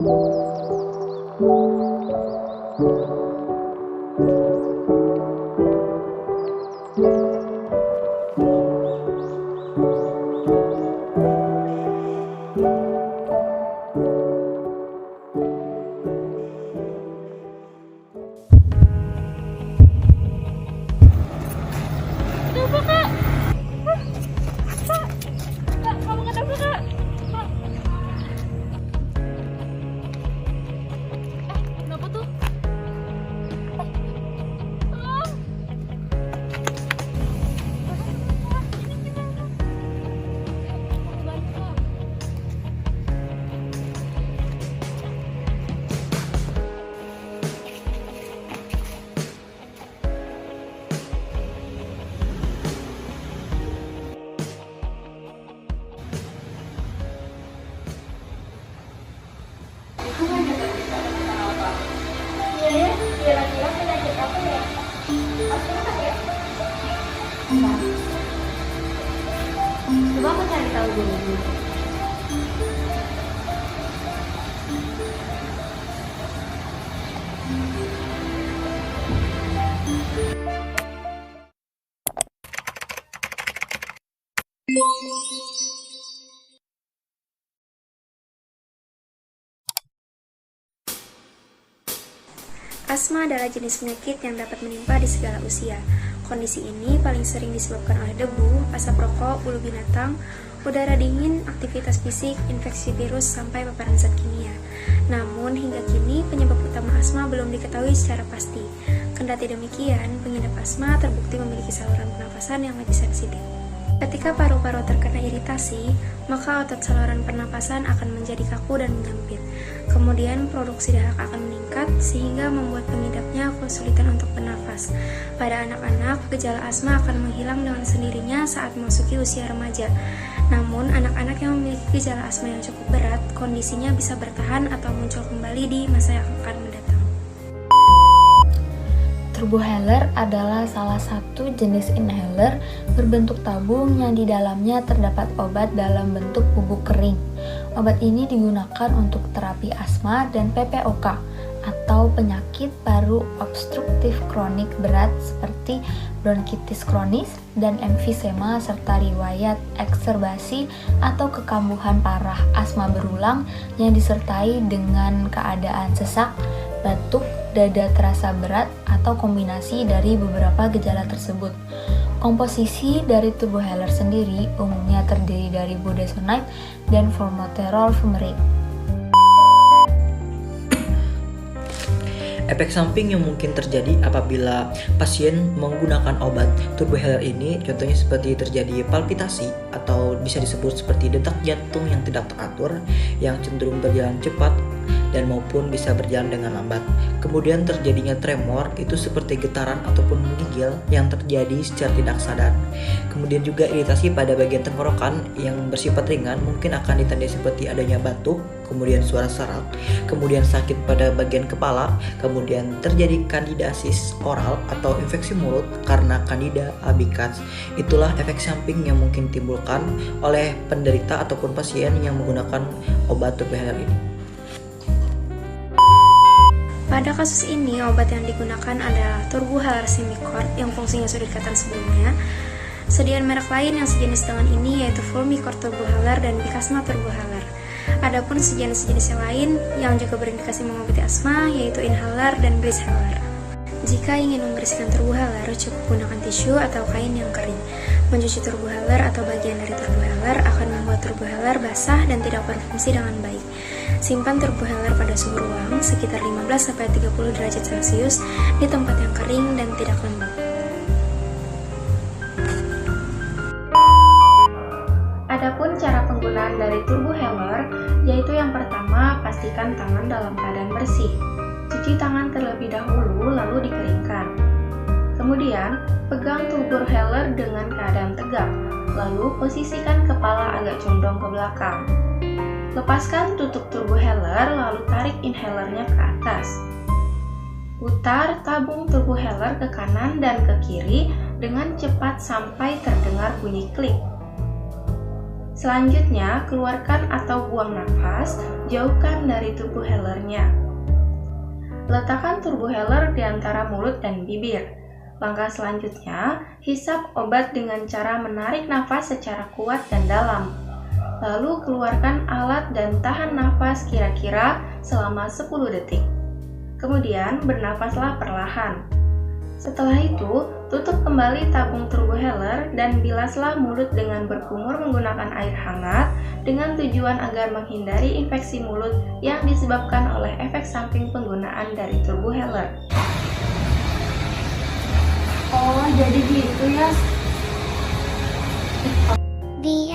Kenapa kak? Kak, kamu kenapa kak? Kenapa tuh? Tolong. Ini gimana? Aku bantu kak. Iya ya, kira-kira penyakit apa ya? Asma ya? Enggak. Coba aku cari tahu dulu. Asma adalah jenis penyakit yang dapat menimpa di segala usia. Kondisi ini paling sering disebabkan oleh debu, asap rokok, bulu binatang, udara dingin, aktivitas fisik, infeksi virus, sampai paparan zat kimia. Namun, hingga kini penyebab utama asma belum diketahui secara pasti. Kendati demikian, pengidap asma terbukti memiliki saluran pernafasan yang lebih sensitif. Ketika paru-paru terkena iritasi, maka otot saluran pernapasan akan menjadi kaku dan menyempit. Kemudian produksi dahak akan meningkat sehingga membuat pengidapnya kesulitan untuk bernafas. Pada anak-anak, gejala asma akan menghilang dengan sendirinya saat memasuki usia remaja. Namun, anak-anak yang memiliki gejala asma yang cukup berat, kondisinya bisa bertahan atau muncul kembali di masa yang akan mendatang. Turbohaler adalah salah satu jenis inhaler berbentuk tabung yang di dalamnya terdapat obat dalam bentuk bubuk kering. Obat ini digunakan untuk terapi asma dan PPOK atau penyakit paru obstruktif kronik berat seperti bronkitis kronis dan emfisema serta riwayat ekserbasi atau kekambuhan parah asma berulang yang disertai dengan keadaan sesak, batuk, dada terasa berat, atau kombinasi dari beberapa gejala tersebut. Komposisi dari turbohaler sendiri umumnya terdiri dari budesonide dan formoterol fumarate. Efek samping yang mungkin terjadi apabila pasien menggunakan obat turbohaler ini contohnya seperti terjadi palpitasi atau bisa disebut seperti detak jantung yang tidak teratur, yang cenderung berjalan cepat dan maupun bisa berjalan dengan lambat. Kemudian terjadinya tremor, itu seperti getaran ataupun menggigil yang terjadi secara tidak sadar. Kemudian juga iritasi pada bagian tenggorokan yang bersifat ringan mungkin akan ditandai seperti adanya batuk, kemudian suara serak, kemudian sakit pada bagian kepala, kemudian terjadi kandidiasis oral atau infeksi mulut karena Candida albicans. Itulah efek samping yang mungkin timbulkan oleh penderita ataupun pasien yang menggunakan obat turbohaler ini. Pada kasus ini, obat yang digunakan adalah Turbohaler Symbicort yang fungsinya sudah dikatakan sebelumnya. Sediaan merek lain yang sejenis dengan ini yaitu Fulmicort Turbohaler dan Bicasma Turbohaler. Adapun sejenis-jenis yang lain yang juga berindikasi mengobati asma yaitu inhaler dan breathaler. Jika ingin membersihkan turbohaler, cukup gunakan tisu atau kain yang kering. Mencuci turbohaler atau bagian dari turbohaler akan membuat turbohaler basah dan tidak berfungsi dengan baik. Simpan turbohaler pada suhu ruang sekitar 15-30 derajat Celcius di tempat yang kering dan tidak lembab. Adapun cara penggunaan dari turbohaler, yaitu yang pertama, pastikan tangan dalam keadaan bersih. Cuci tangan terlebih dahulu lalu dikeringkan. Kemudian, pegang turbohaler dengan keadaan tegak, lalu posisikan kepala agak condong ke belakang. Lepaskan tutup turbohaler lalu tarik inhalernya ke atas. Putar tabung turbohaler ke kanan dan ke kiri dengan cepat sampai terdengar bunyi klik. Selanjutnya, keluarkan atau buang nafas, jauhkan dari turbohelernya. Letakkan turboheler di antara mulut dan bibir. Langkah selanjutnya, hisap obat dengan cara menarik nafas secara kuat dan dalam. Lalu keluarkan alat dan tahan nafas kira-kira selama 10 detik. Kemudian bernafaslah perlahan. Setelah itu, tutup kembali tabung turboheler dan bilaslah mulut dengan berkumur menggunakan air hangat dengan tujuan agar menghindari infeksi mulut yang disebabkan oleh efek samping penggunaan dari turboheler. Oh, jadi gitu ya. The